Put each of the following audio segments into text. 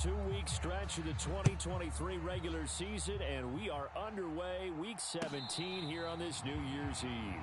2-week stretch of the 2023 regular season, and we are underway week 17 here on this New Year's Eve.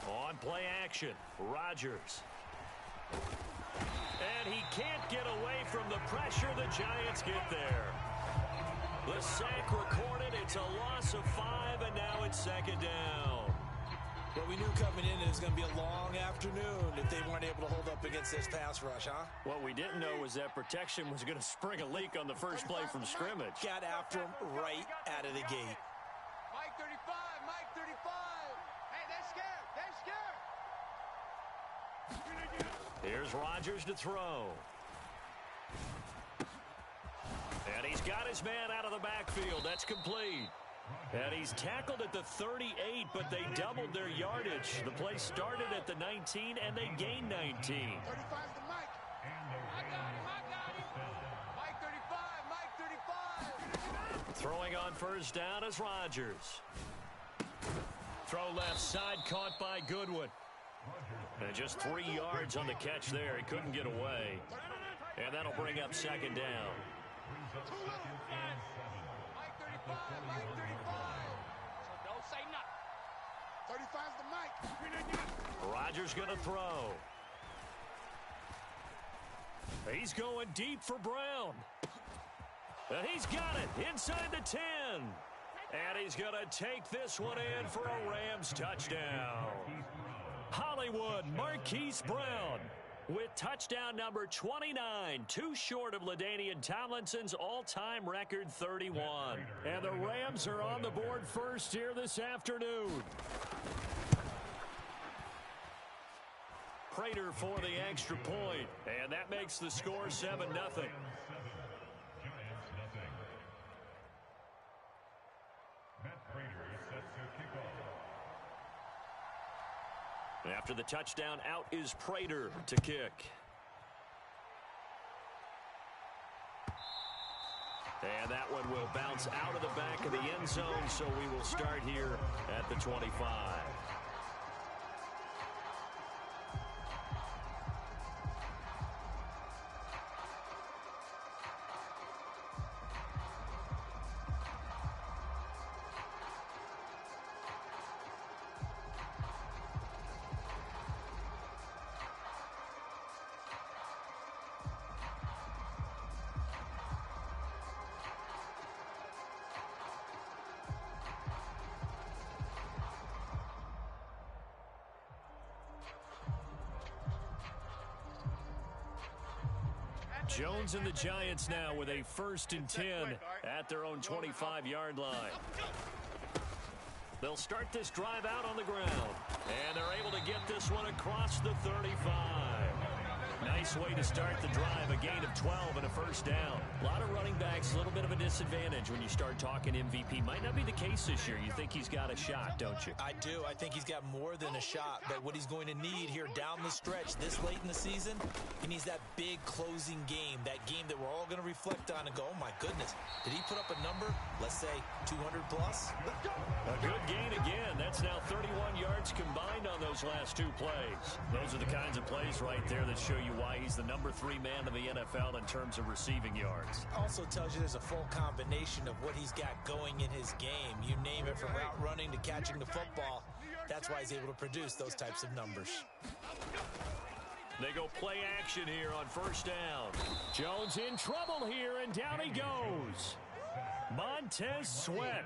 On play action, Rodgers. And he can't get away from the pressure. The Giants get there. The sack recorded. It's a loss of 5, and now it's second down. Well, we knew coming in it was going to be a long afternoon if they weren't able to hold up against this pass rush, huh? What we didn't know was that protection was going to spring a leak on the first play from scrimmage. Got after him right out of the gate. Mike 35, Mike 35. Hey, they're scared. They're scared. Here's Rodgers to throw. And he's got his man out of the backfield. That's complete. And he's tackled at the 38, but they doubled their yardage. The play started at the 19, and they gained 19. 35's the Mike. I got him. Mike 35, Mike 35. Throwing on first down is Rodgers. Throw left side, caught by Goodwin. And just 3 yards on the catch there. He couldn't get away. And that'll bring up second down. Mike 35, Mike 35. So don't say nothing. 35's the Mike. Rodgers going to throw. He's going deep for Brown. And he's got it inside the 10. And he's going to take this one in for a Rams touchdown. Hollywood Marquise Brown with touchdown number 29, too short of LaDainian Tomlinson's all-time record 31. And the Rams are on the board first here this afternoon. Prater for the extra point, and that makes the score 7-0. After the touchdown, out is Prater to kick. And that one will bounce out of the back of the end zone, so we will start here at the 25. Jones and the Giants now with a 1st and 10 at their own 25-yard line. They'll start this drive out on the ground. And they're able to get this one across the 35. Nice way to start the drive, a gain of 12 and a first down. A lot of running backs, a little bit of a disadvantage when you start talking MVP. Might not be the case this year. You think he's got a shot, don't you? I do. I think he's got more than a shot. But what he's going to need here down the stretch this late in the season, he needs that big closing game, that game that we're all going to reflect on and go, oh, my goodness, did he put up a number, let's say, 200 plus? A good gain again. That's now 31 yards combined on those last 2 plays. Those are the kinds of plays right there that show you why he's the number 3 man in the NFL in terms of receiving yards. Also tells you there's a full combination of what he's got going in his game. You name it, from route running to catching the football. That's why he's able to produce those types of numbers. They go play action here on first down. Jones in trouble here, and down he goes. Montez Sweat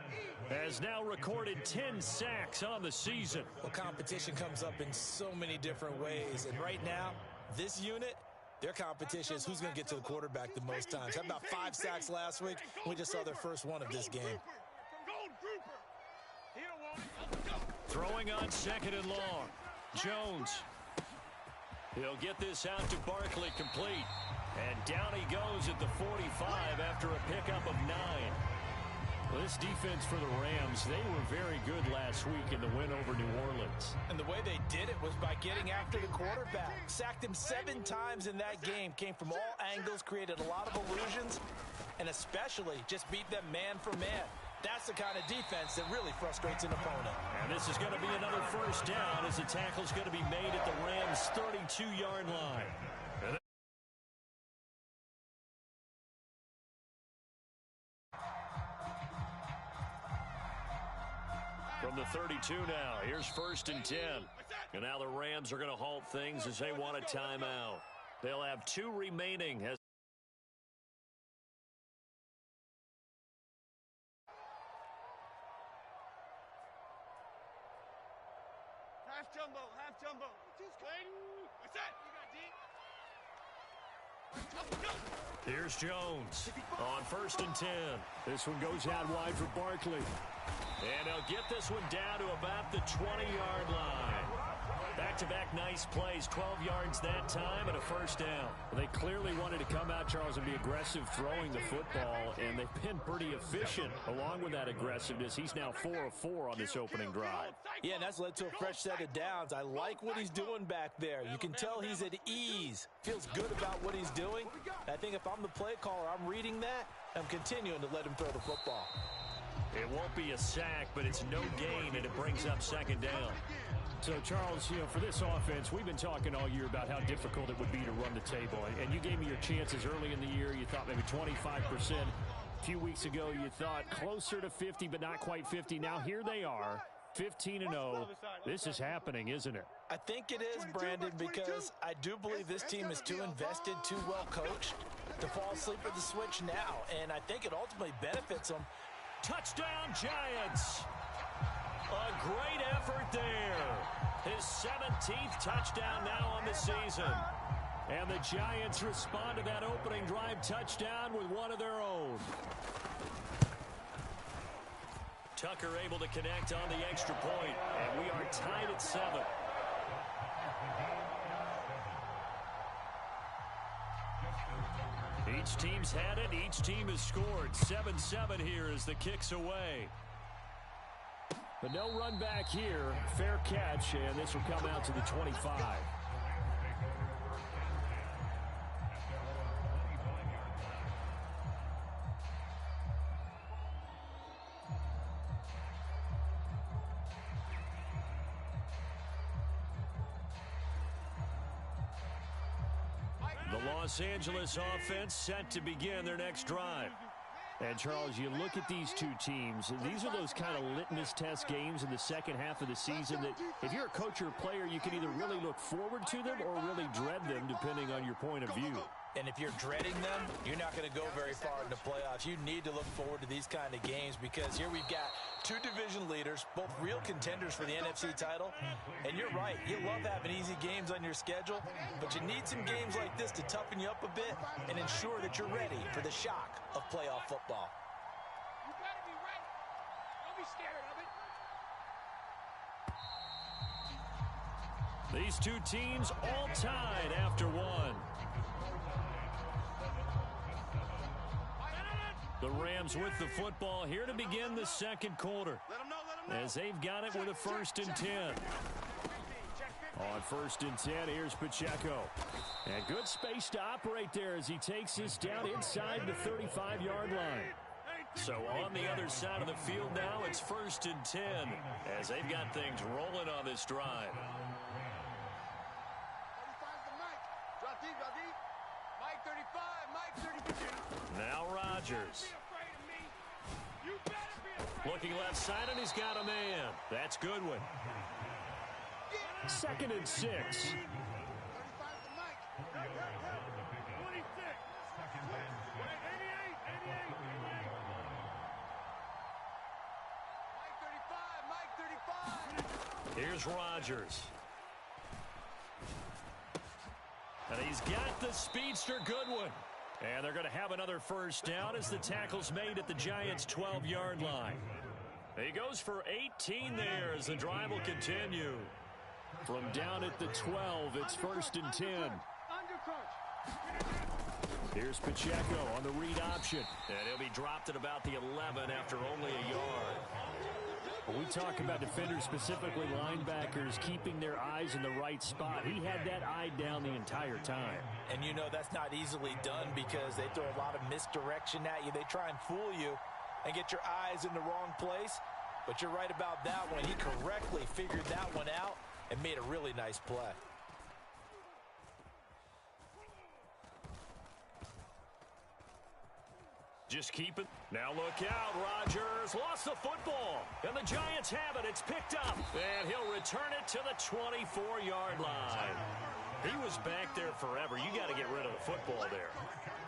has now recorded 10 sacks on the season. Well, competition comes up in so many different ways, and right now, this unit, their competition is who's going to get to the quarterback the most times. Had about 5 sacks last week. We just saw their first one of this game. Throwing on 2nd and long. Jones. He'll get this out to Barkley, complete. And down he goes at the 45 after a pickup of 9. Well, this defense for the Rams, they were very good last week in the win over New Orleans. And the way they did it was by getting after the quarterback. Sacked him 7 times in that game. Came from all angles, created a lot of illusions, and especially just beat them man for man. That's the kind of defense that really frustrates an opponent. And this is going to be another first down as the tackle's going to be made at the Rams' 32-yard line. From the 32 now, here's 1st and 10. And now the Rams are going to halt things as they want a timeout. They'll have 2 remaining. Half jumbo, half jumbo. What's that? You got deep. Here's Jones on 1st and 10. This one goes out wide for Barkley. And they'll get this one down to about the 20-yard line. Back-to-back nice plays, 12 yards that time and a first down. Well, they clearly wanted to come out, Charles, and be aggressive throwing the football, and they've been pretty efficient along with that aggressive,ness. He's now 4 of 4 on this opening drive. Yeah, and that's led to a fresh set of downs. I like what he's doing back there. You can tell he's at ease. Feels good about what he's doing. I think if I'm the play caller, I'm reading that. I'm continuing to let him throw the football. It won't be a sack, but it's no gain, and it brings up 2nd down. So, Charles, for this offense, we've been talking all year about how difficult it would be to run the table. And you gave me your chances early in the year. You thought maybe 25%. A few weeks ago, you thought closer to 50, but not quite 50. Now, here they are, 15-0. This is happening, isn't it? I think it is, Brandon, because I do believe this team is too invested, too well coached to fall asleep at the switch now. And I think it ultimately benefits them. Touchdown, Giants! A great effort there. His 17th touchdown now on the season. And the Giants respond to that opening drive touchdown with one of their own. Tucker able to connect on the extra point, and we are tied at 7. Each team's had it. Each team has scored. 7-7 here as the kick's away. But no run back here. Fair catch, and this will come out to the 25. The Los Angeles offense set to begin their next drive. And, Charles, you look at these two teams, and these are those kind of litmus test games in the second half of the season that if you're a coach or a player, you can either really look forward to them or really dread them, depending on your point of view. And if you're dreading them, you're not going to go very far in the playoffs. You need to look forward to these kind of games because here we've got 2 division leaders, both real contenders for the NFC title. And you're right, you love having easy games on your schedule, but you need some games like this to toughen you up a bit and ensure that you're ready for the shock of playoff football. You better be ready. Don't be scared of it. These two teams all tied after 1. The Rams with the football here to begin the second quarter. As they've got it with a 1st and 10. On 1st and 10, here's Pacheco. And good space to operate there as he takes this down inside the 35-yard line. So on the other side of the field now, it's 1st and 10 as they've got things rolling on this drive. 35's the Mike. Drop deep, drop deep. Mike 35, Mike 32. Now Rodgers. Looking left side, and he's got a man. That's Goodwin. 2nd and 6. 35's the Mike. 26. 88. Mike 35, Mike 35. Here's Rodgers. And he's got the speedster Goodwin. And they're going to have another first down as the tackle's made at the Giants' 12-yard line. He goes for 18 there as the drive will continue. From down at the 12, it's 1st and 10. Here's Pacheco on the read option. And he'll be dropped at about the 11 after only a yard. When we talk about defenders, specifically linebackers, keeping their eyes in the right spot, he had that eye down the entire time. And you know that's not easily done because they throw a lot of misdirection at you. They try and fool you and get your eyes in the wrong place. But you're right about that one. He correctly figured that one out and made a really nice play. Just keep it. Now look out. Rodgers lost the football. And the Giants have it. It's picked up. And he'll return it to the 24-yard line. He was back there forever. You got to get rid of the football there.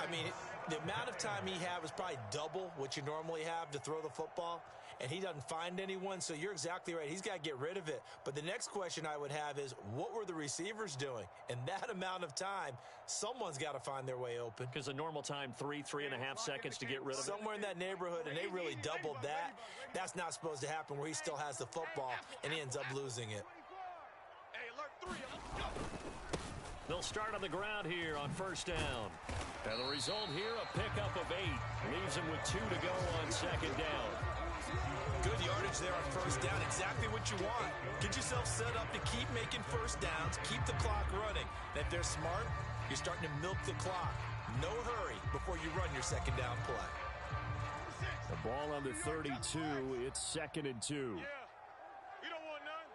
I mean, the amount of time he had was probably double what you normally have to throw the football, and he doesn't find anyone, so you're exactly right. He's got to get rid of it. But the next question I would have is, what were the receivers doing? In that amount of time, someone's got to find their way open. Because the normal time, 3.5 seconds to get rid of it. Somewhere in that neighborhood, and they really doubled that. That's not supposed to happen where he still has the football, and he ends up losing it. Hey, alert 3, let's go. They'll start on the ground here on first down. And the result here, a pickup of 8. Leaves him with 2 to go on second down. Good yardage there on first down. Exactly what you want. Get yourself set up to keep making first downs. Keep the clock running. And if they're smart, you're starting to milk the clock. No hurry before you run your second down play. The ball on the 32. It's 2nd and 2. Yeah, we don't want none.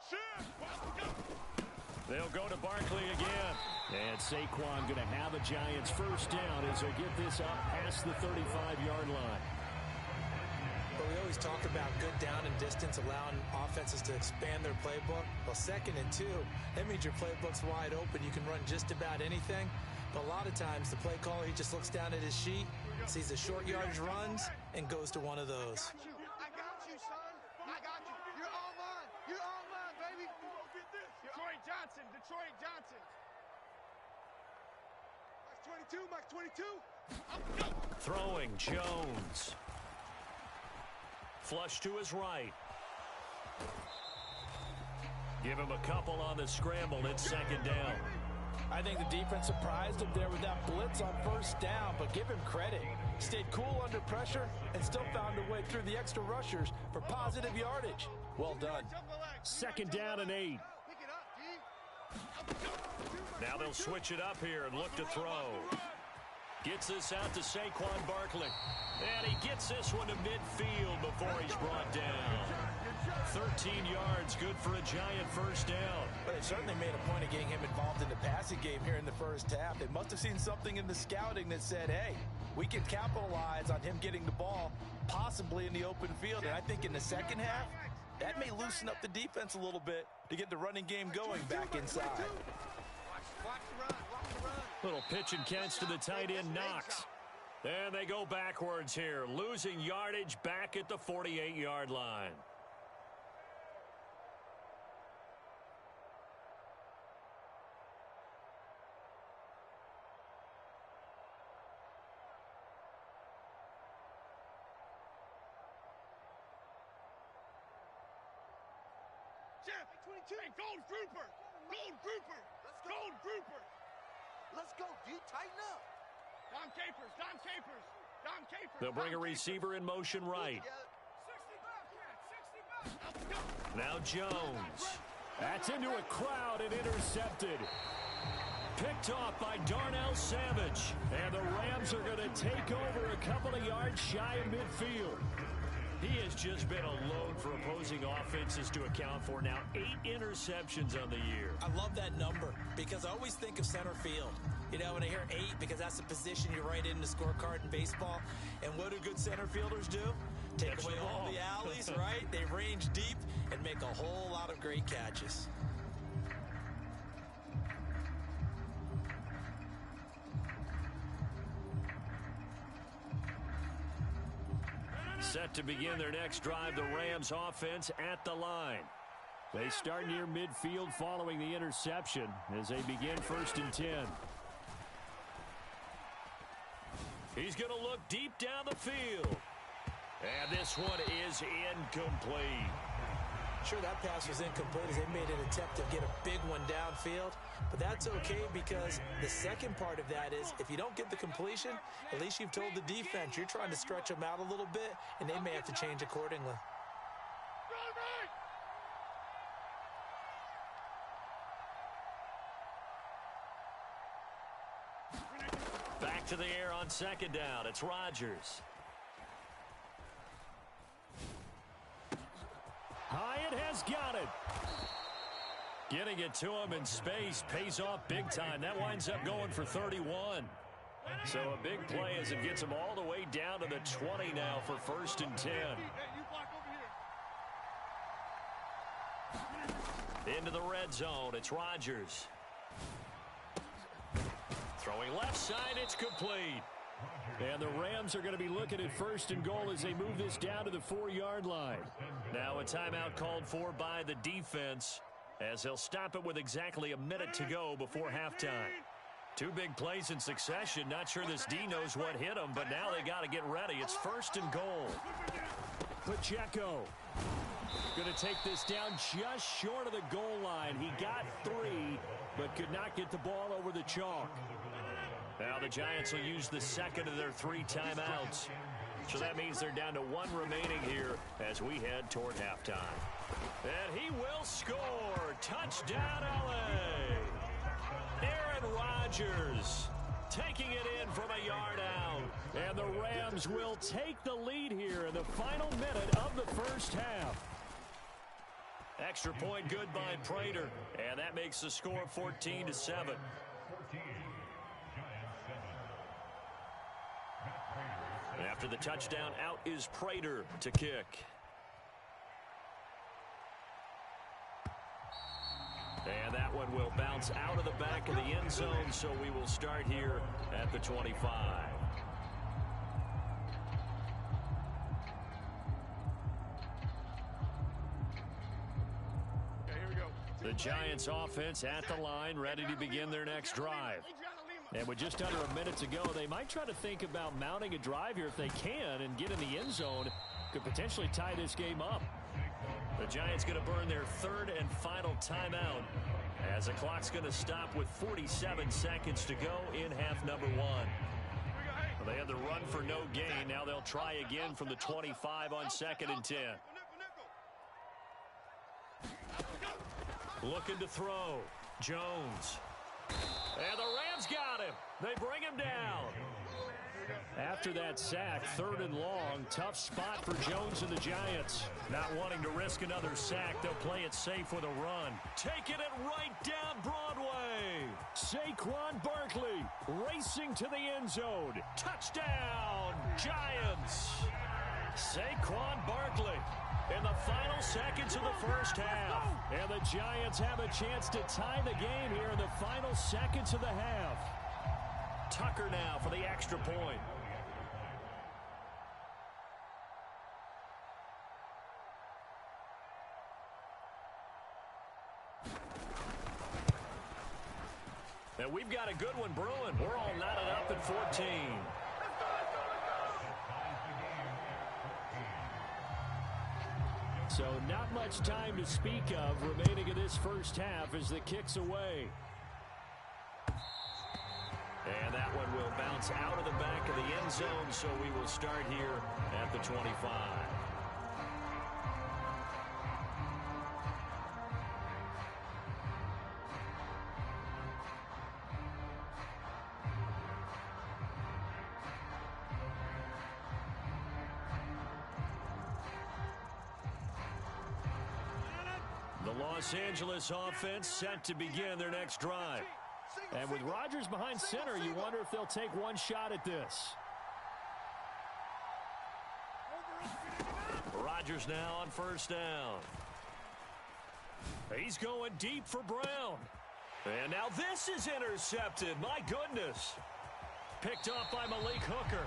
Shit, let's go. They'll go to Barkley again. And Saquon going to have a Giants first down as they get this up past the 35-yard line. But we always talk about good down and distance, allowing offenses to expand their playbook. Well, 2nd and 2, that means your playbook's wide open. You can run just about anything. But a lot of times, the play caller, he just looks down at his sheet, sees the short yardage runs, and goes to one of those. I got you, son. I got you. You're all mine. You're all mine, baby. Detroit Johnson. Detroit Johnson. Max 22. Max 22. Throwing Jones. Flush to his right. Give him a couple on the scramble. It's second down. I think the defense surprised him there with that blitz on first down, but give him credit. Stayed cool under pressure and still found a way through the extra rushers for positive yardage. Well done. 2nd down and 8. Now they'll switch it up here and look to throw. Gets this out to Saquon Barkley. And he gets this one to midfield before he's brought down. 13 yards, good for a Giant first down. But it certainly made a point of getting him involved in the passing game here in the first half. They must have seen something in the scouting that said, hey, we can capitalize on him getting the ball, possibly in the open field. And I think in the second half, that may loosen up the defense a little bit to get the running game going back inside. Watch the run. Watch the run. Little pitch and catch to the tight end, Knox. And they go backwards here, losing yardage back at the 48-yard line. Jeff, 22. Hey, Gold Grouper. Gold Grouper. Gold Grouper. Let's go, D. Tighten up. Dom Capers. Dom Capers. Dom Capers. They'll bring a receiver in motion right. 60 back. Now Jones. That's into a crowd and intercepted. Picked off by Darnell Savage. And the Rams are going to take over a couple of yards shy of midfield. He has just been a load for opposing offenses to account for. Now 8 interceptions on the year. I love that number because I always think of center field. You know, when I hear 8, because that's the position you write in the scorecard in baseball. And what do good center fielders do? Take Catch away the all ball. the alleys, right? They range deep and make a whole lot of great catches. Set to begin their next drive, the Rams offense at the line. They start near midfield following the interception as they begin 1st and 10. He's going to look deep down the field. And this one is incomplete. Sure, that pass was incomplete as they made an attempt to get a big one downfield, but that's okay because the second part of that is if you don't get the completion, at least you've told the defense you're trying to stretch them out a little bit, and they may have to change accordingly. Back to the air on second down. It's Rodgers. Hyatt has got it. Getting it to him in space pays off big time. That winds up going for 31. So a big play as it gets him all the way down to the 20 now for 1st and 10. Into the red zone. It's Rodgers. Throwing left side, it's complete. And the Rams are going to be looking at 1st and goal as they move this down to the 4-yard line. Now a timeout called for by the defense as they'll stop it with exactly a minute to go before halftime. 2 big plays in succession. Not sure this D knows what hit him, but now they got to get ready. It's 1st and goal. Pacheco going to take this down just short of the goal line. He got 3, but could not get the ball over the chalk. Now the Giants will use the second of their 3 timeouts. So that means they're down to 1 remaining here as we head toward halftime. And he will score. Touchdown, L.A. Aaron Rodgers taking it in from a yard out. And the Rams will take the lead here in the final minute of the first half. Extra point good by Prater. And that makes the score 14-7. After the touchdown, out is Prater to kick. And that one will bounce out of the back of the end zone, so we will start here at the 25. Okay, here we go. The Giants offense at the line, ready to begin their next drive. And with just under a minute to go, they might try to think about mounting a drive here if they can and get in the end zone. Could potentially tie this game up. The Giants going to burn their 3rd and final timeout as the clock's going to stop with 47 seconds to go in half number 1. Well, they had the run for no gain. Now they'll try again from the 25 on 2nd and 10. Looking to throw. Jones. And the Rams got him. They bring him down. After that sack, 3rd and long, tough spot for Jones and the Giants. Not wanting to risk another sack, they'll play it safe with a run. Taking it right down Broadway. Saquon Barkley racing to the end zone. Touchdown, Giants. Saquon Barkley in the final seconds of the first half. And the Giants have a chance to tie the game here in the final seconds of the half. Tucker now for the extra point. And we've got a good one brewing. We're all knotted up at 14. So not much time to speak of remaining in this first half as the kick's away. And that one will bounce out of the back of the end zone, so we will start here at the 25. The Los Angeles offense set to begin their next drive. And with Rodgers behind center, you wonder if they'll take one shot at this. Rodgers now on 1st down. He's going deep for Brown. And now this is intercepted. My goodness. Picked off by Malik Hooker.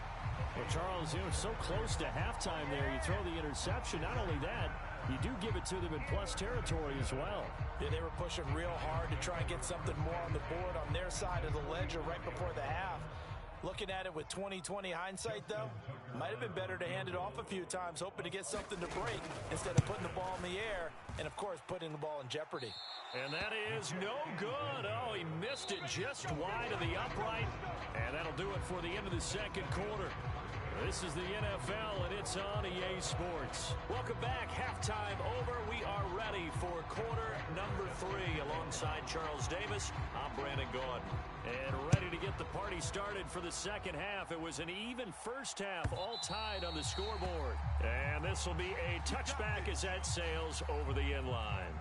Well, Charles, so close to halftime there. You throw the interception. Not only that, you do give it to them in plus territory as well. Yeah, they were pushing real hard to try and get something more on the board on their side of the ledger right before the half. Looking at it with 20/20 hindsight, though, Might have been better to hand it off a few times, hoping to get something to break instead of putting the ball in the air and, of course, putting the ball in jeopardy. And that is no good. Oh, he missed it just wide of the upright. And that'll do it for the end of the second quarter. This is the NFL, and it's on EA Sports. Welcome back. Halftime over. We are ready for quarter number 3. Alongside Charles Davis, I'm Brandon Gaudin. And ready to get the party started for the second half. It was an even first half, all tied on the scoreboard. And this will be a touchback as that sails over the end line.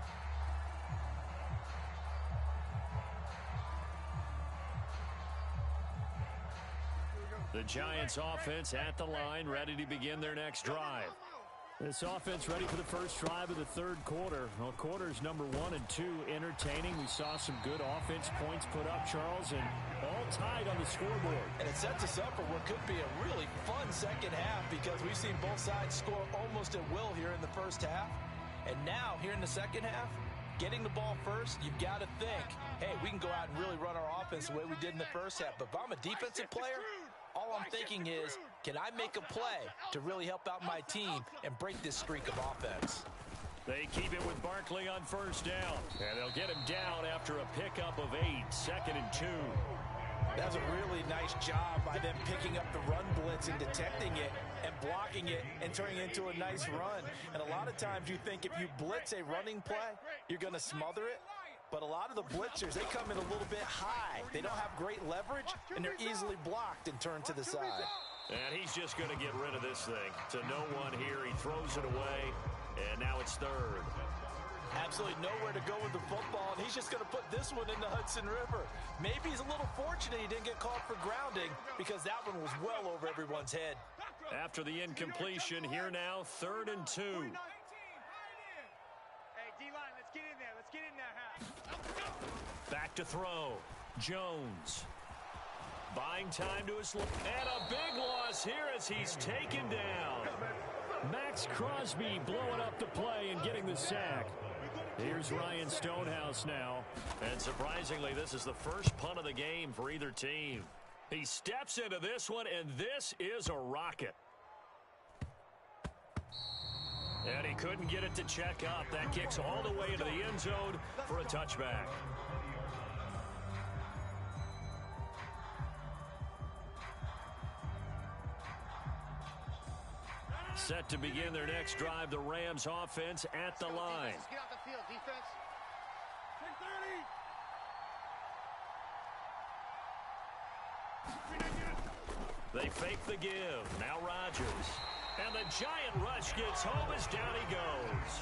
The Giants offense at the line, ready to begin their next drive. This offense ready for the first drive of the third quarter. Well, quarters number 1 and 2 entertaining. We saw some good offense points put up, Charles, and all tied on the scoreboard. And it sets us up for what could be a really fun second half because we've seen both sides score almost at will here in the first half. And now, here in the second half, getting the ball first, you've got to think, hey, we can go out and really run our offense the way we did in the first half. But if I'm a defensive player, all I'm thinking is, can I make a play to really help out my team and break this streak of offense? They keep it with Barkley on first down. And they'll get him down after a pickup of 8, 2nd and 2. That's a really nice job by them picking up the run blitz and detecting it and blocking it and turning it into a nice run. And a lot of times you think if you blitz a running play, you're going to smother it. But a lot of the blitzers, they come in a little bit high. They don't have great leverage, and they're easily blocked and turned to the side. And he's just going to get rid of this thing. To no one here. He throws it away, and now it's third. Absolutely nowhere to go with the football, and he's just going to put this one in the Hudson River. Maybe he's a little fortunate he didn't get caught for grounding because that one was well over everyone's head. After the incompletion, here now, 3rd and 2. Hey, D-line, let's get in there. Let's get in there, Back to throw. Jones. Buying time to his left. And a big loss here as he's taken down. Max Crosby blowing up the play and getting the sack. Here's Ryan Stonehouse now. And surprisingly, this is the first punt of the game for either team. He steps into this one, and this is a rocket. And he couldn't get it to check up. That kicks all the way into the end zone for a touchback. Set to begin their next drive, the Rams offense at the line. Get off the field, defense. 10-30. They fake the give. Now Rodgers. And the giant rush gets home as down he goes.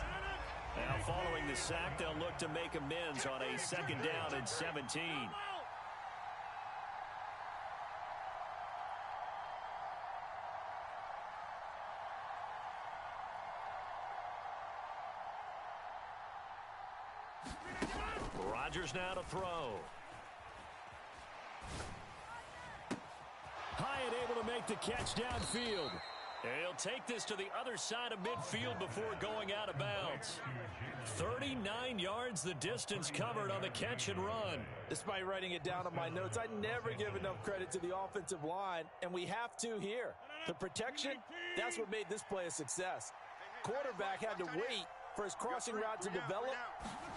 Now following the sack, they'll look to make amends on a 2nd down and 17. Rodgers now to throw. Hyatt able to make the catch downfield. And he'll take this to the other side of midfield before going out of bounds. 39 yards the distance covered on the catch and run. Despite writing it down on my notes, I never give enough credit to the offensive line, and we have to here. The protection, that's what made this play a success. Quarterback had to wait for his crossing route to develop,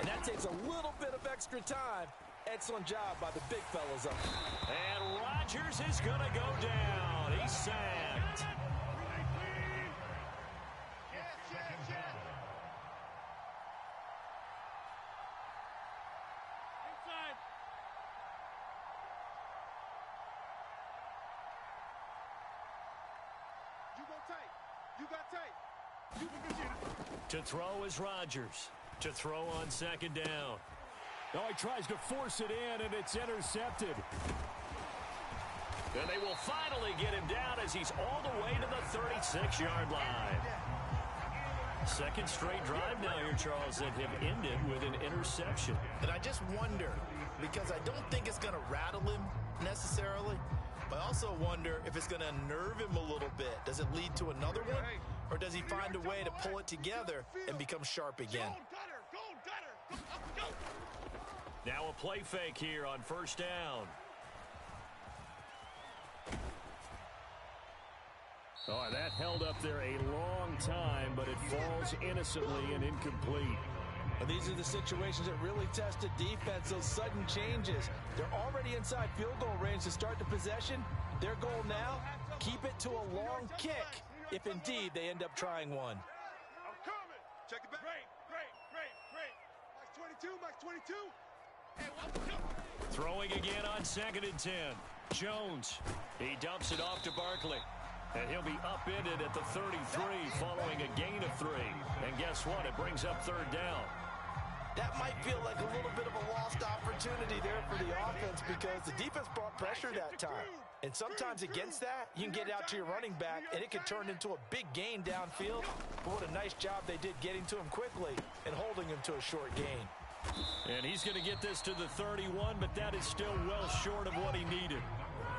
and that takes a little bit of extra time. Excellent job by the big fellas up there. And Rodgers is going to go down. He's sacked. Inside. You go tight. You got tight. You can get it. To throw is Rodgers. To throw on 2nd down. Oh, he tries to force it in, and it's intercepted. And they will finally get him down as he's all the way to the 36-yard line. Second straight drive now here, Charles, that have ended with an interception. And I just wonder, because I don't think it's going to rattle him necessarily, but I also wonder if it's going to unnerve him a little bit. Does it lead to another one? Or does he find a way to pull it together and become sharp again? Now a play fake here on 1st down. Oh, that held up there a long time, but it falls innocently and incomplete. And these are the situations that really test a defense, those sudden changes. They're already inside field goal range to start the possession. Their goal now, keep it to a long kick, if indeed they end up trying one. I'm coming. Check it back. Great. Max 22. Hey, Throwing again on 2nd and 10. Jones. He dumps it off to Barkley. And he'll be upended at the 33 following a gain of 3. And guess what? It brings up 3rd down. That might feel like a little bit of a lost opportunity there for the offense because the defense brought pressure that time. And sometimes against that, you can get out to your running back, and it can turn into a big gain downfield. But what a nice job they did getting to him quickly and holding him to a short gain. And he's going to get this to the 31, but that is still well short of what he needed.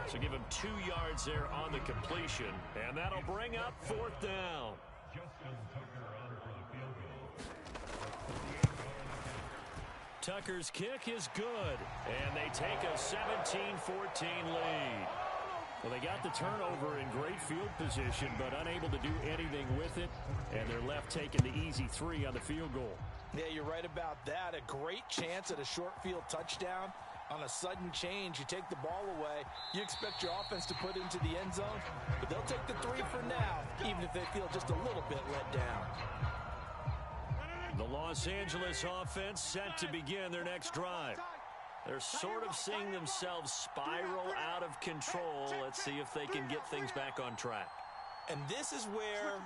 So give him 2 yards there on the completion, and that'll bring up 4th down. Tucker's kick is good, and they take a 17-14 lead. Well, they got the turnover in great field position, but unable to do anything with it, and they're left taking the easy 3 on the field goal. Yeah, you're right about that. A great chance at a short field touchdown. On a sudden change, you take the ball away. You expect your offense to put into the end zone, but they'll take the 3 for now, even if they feel just a little bit let down. The Los Angeles offense set to begin their next drive. They're sort of seeing themselves spiral out of control. Let's see if they can get things back on track. And this is where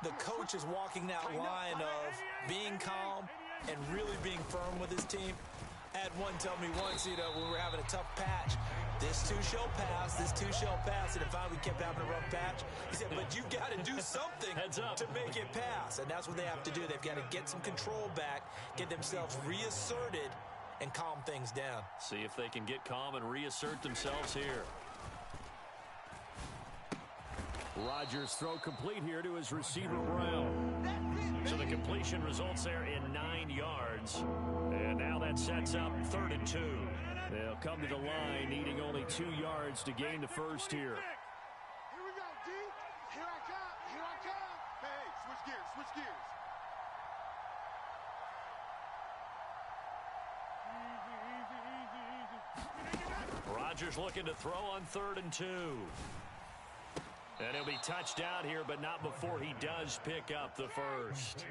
the coach is walking that line of being calm and really being firm with his team. I had one tell me once, when we were having a tough patch, this too shall pass, this too shall pass. And if we kept having a rough patch, he said, but you got to do something to make it pass. And that's what they have to do. They've got to get some control back, get themselves reasserted, and calm things down. See if they can get calm and reassert themselves here. Rodgers' throw complete here to his receiver, Brown. So the completion results there in 9 yards. And now that sets up 3rd and 2. They'll come to the line, needing only 2 yards to gain the first here. Here we go, D. Here I come. Hey, switch gears. Easy. Rodgers looking to throw on 3rd and 2. And he'll be touched down here, but not before he does pick up the first.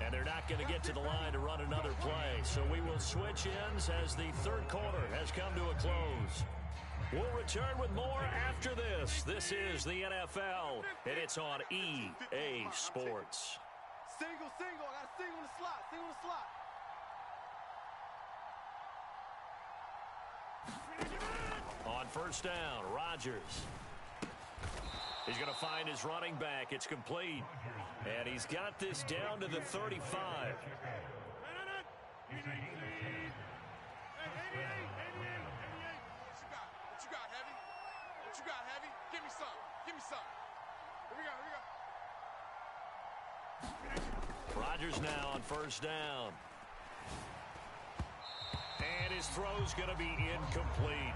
And they're not going to get to the line to run another play. So we will switch ends as the 3rd quarter has come to a close. We'll return with more after this. This is the NFL, and it's on EA Sports. Single. I got a single in the slot. On 1st down, Rodgers. He's going to find his running back. It's complete. And he's got this down to the 35. What you got, Heavy? Give me some. Here we go. Rodgers now on 1st down. And his throw's going to be incomplete.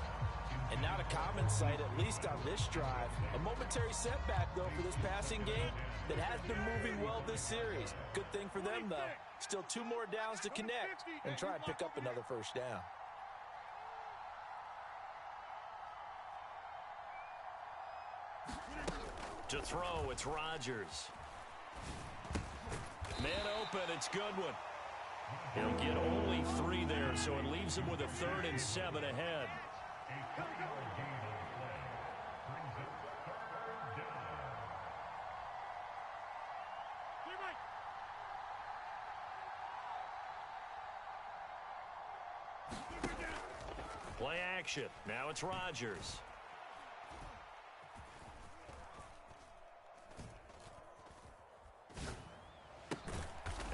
And not a common sight, at least on this drive. A momentary setback, though, for this passing game that has been moving well this series. Good thing for them, though. Still 2 more downs to connect and try and pick up another 1st down. To throw, it's Rodgers. Man open, it's Goodwin. He'll get only 3 there, so it leaves him with a 3rd and 7 ahead. Play action. Now it's Rodgers.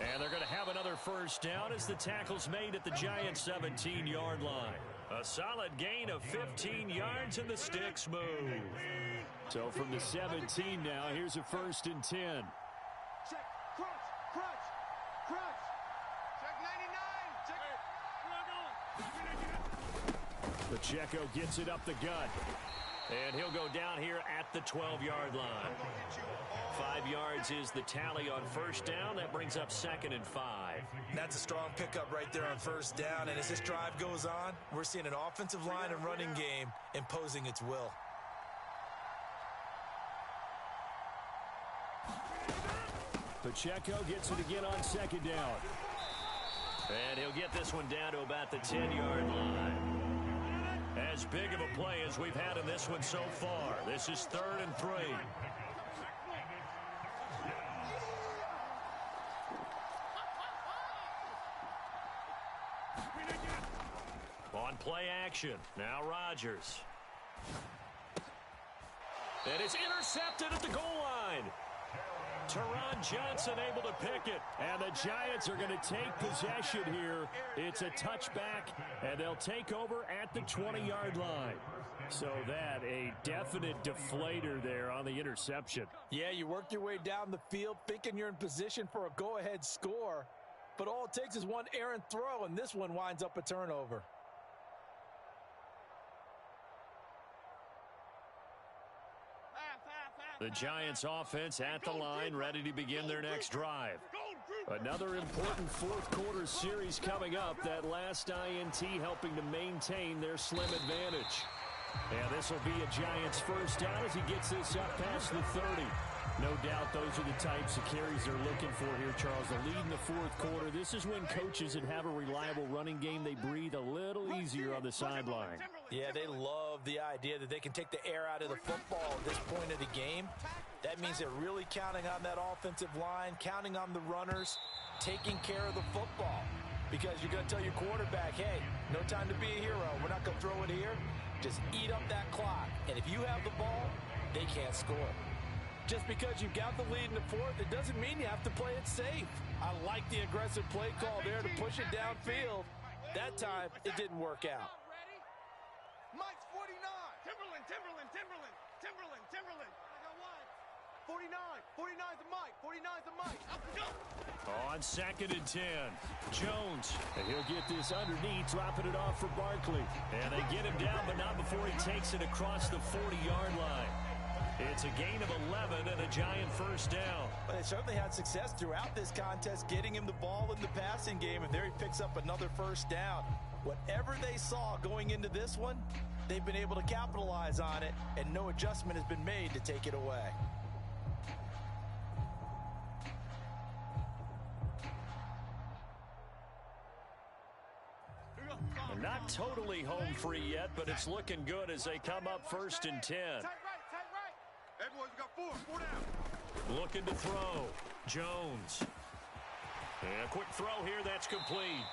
And they're going to have another 1st down as the tackle's made at the Giants' 17-yard line. A solid gain of 15 yards and the sticks move. So from the 17 now, here's a 1st and 10. Check, crunch. Check 99. Check. Hey, Pacheco gets it up the gut. And he'll go down here at the 12-yard line. 5 yards is the tally on first down. That brings up 2nd and 5. That's a strong pickup right there on first down. And as this drive goes on, we're seeing an offensive line and running game imposing its will. Pacheco gets it again on 2nd down. And he'll get this one down to about the 10-yard line. As big of a play as we've had in this one so far. This is 3rd and 3. On play action. Now Rodgers. And it's intercepted at the goal line. Teron Johnson able to pick it. And the Giants are going to take possession here. It's a touchback, and they'll take over at the 20-yard line. So that, a definite deflator there on the interception. Yeah, you work your way down the field thinking you're in position for a go-ahead score. But all it takes is one errant throw, and this one winds up a turnover. The Giants offense at the line, ready to begin their next drive. Another important fourth-quarter series coming up. That last INT helping to maintain their slim advantage. And this will be a Giants first down as he gets this up past the 30. No doubt those are the types of carries they're looking for here, Charles. The lead in the fourth quarter. This is when coaches that have a reliable running game, they breathe a little easier on the sideline. Yeah, they love the idea that they can take the air out of the football at this point of the game. That means they're really counting on that offensive line, counting on the runners, taking care of the football. Because you're going to tell your quarterback, hey, no time to be a hero. We're not going to throw it here. Just eat up that clock. And if you have the ball, they can't score. Just because you've got the lead in the fourth, it doesn't mean you have to play it safe. I like the aggressive play call there to push it downfield. That time, it didn't work out. Mike's 49. Timberland. I got one. 49. 49's a Mike. 49's a Mike. Up we go. On 2nd and 10. Jones. And he'll get this underneath, dropping it off for Barkley. And they get him down, but not before he takes it across the 40-yard line. It's a gain of 11 and a Giant first down. But they certainly had success throughout this contest, getting him the ball in the passing game, and there he picks up another first down. Whatever they saw going into this one, they've been able to capitalize on it, and no adjustment has been made to take it away. They're not totally home free yet, but it's looking good as they come up 1st and 10. Tight right. Hey, boys, we got four down. Looking to throw. Jones. And a quick throw here, that's complete.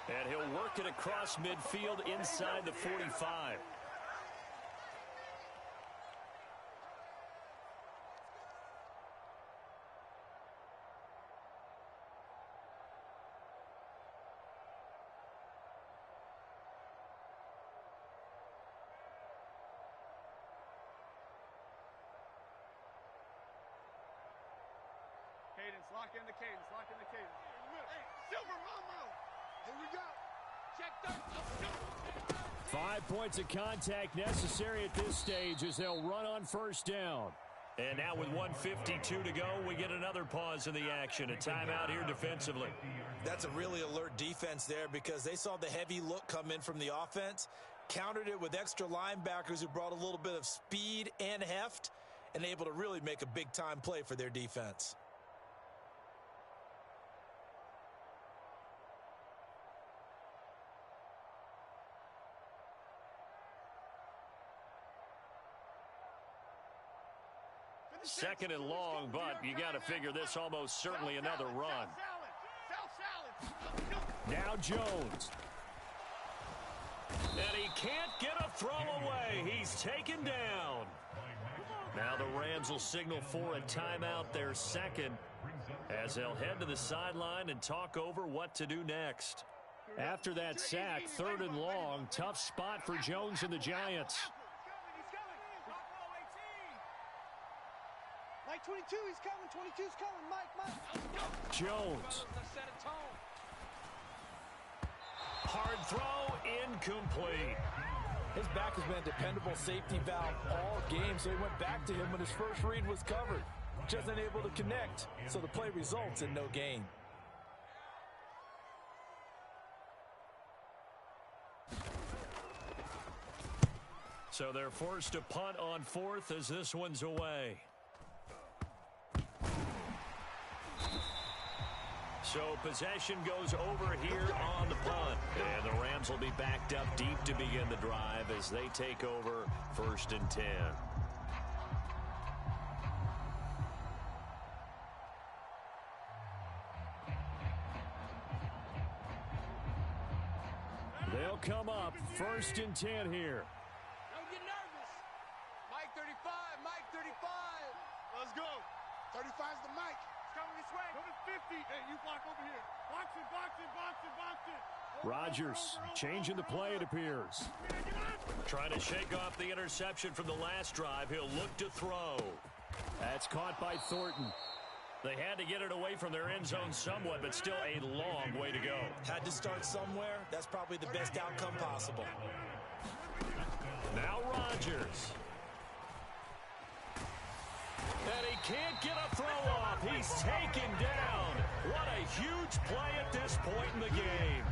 And he'll work it across midfield inside the 45. Cadence, lock in the cadence. Hey, Silver Mama. Here we go. Check that. 5 points of contact necessary at this stage as they'll run on first down. And now with 1:52 to go, we get another pause in the action. A timeout here defensively. That's a really alert defense there because they saw the heavy look come in from the offense, countered it with extra linebackers who brought a little bit of speed and heft, and able to really make a big-time play for their defense. Second and long, but you got to figure this almost certainly another run. Now Jones. And he can't get a throw away. He's taken down. Now the Rams will signal for a timeout, their second, as they'll head to the sideline and talk over what to do next. After that sack, 3rd and long, tough spot for Jones and the Giants. Mike 22, he's coming. 22's coming. Mike. Jones. Hard throw, incomplete. His back has been a dependable safety valve all game, so he went back to him when his first read was covered. Just unable to connect, so the play results in no gain. So they're forced to punt on fourth as this one's away. So possession goes over here on the punt. And the Rams will be backed up deep to begin the drive as they take over 1st and 10. They'll come up 1st and 10 here. Don't get nervous. Mike 35, Mike 35. Let's go. 35's the Mike. It's coming this way. Go to 50. Hey, you block over here. Box it, box it, box it, box it. Rodgers changing the play, it appears. Trying to shake off the interception from the last drive. He'll look to throw. That's caught by Thornton. They had to get it away from their end zone somewhat, but still a long way to go. Had to start somewhere. That's probably the best outcome possible. Now Rodgers. And he can't get a throw off. He's taken down. What a huge play at this point in the game.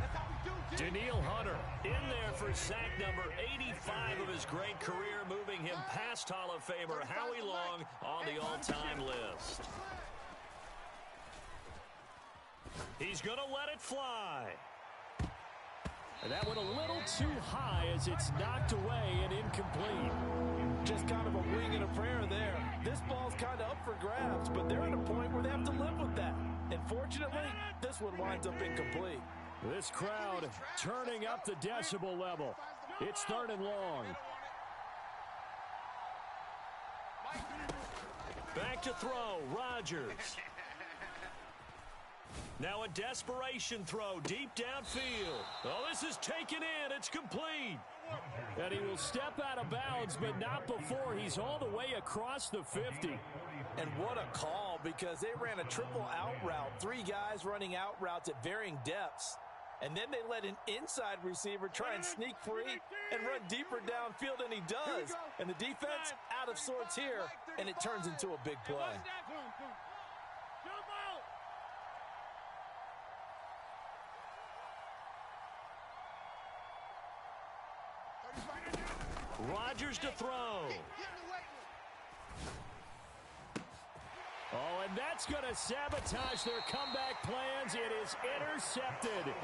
Danielle Hunter In there for sack number 85 of his great career, moving him past Hall of Famer Howie Long on the all-time list. He's going to let it fly. And that went a little too high as it's knocked away and incomplete. Just kind of a wing and a prayer there. This ball's kind of up for grabs, but they're at a point where they have to live with that. And fortunately, this one winds up incomplete. This crowd turning up the decibel level. It's 3rd and long. Back to throw, Rodgers. Now a desperation throw deep downfield. Oh, this is taken in. It's complete. And he will step out of bounds, but not before he's all the way across the 50. And what a call, because they ran a triple out route. 3 guys running out routes at varying depths. And then they let an inside receiver try and sneak free and run deeper downfield, and he does. And the defense out of sorts here, and it turns into a big play. Rodgers to throw. Oh, and that's going to sabotage their comeback plans. It is intercepted.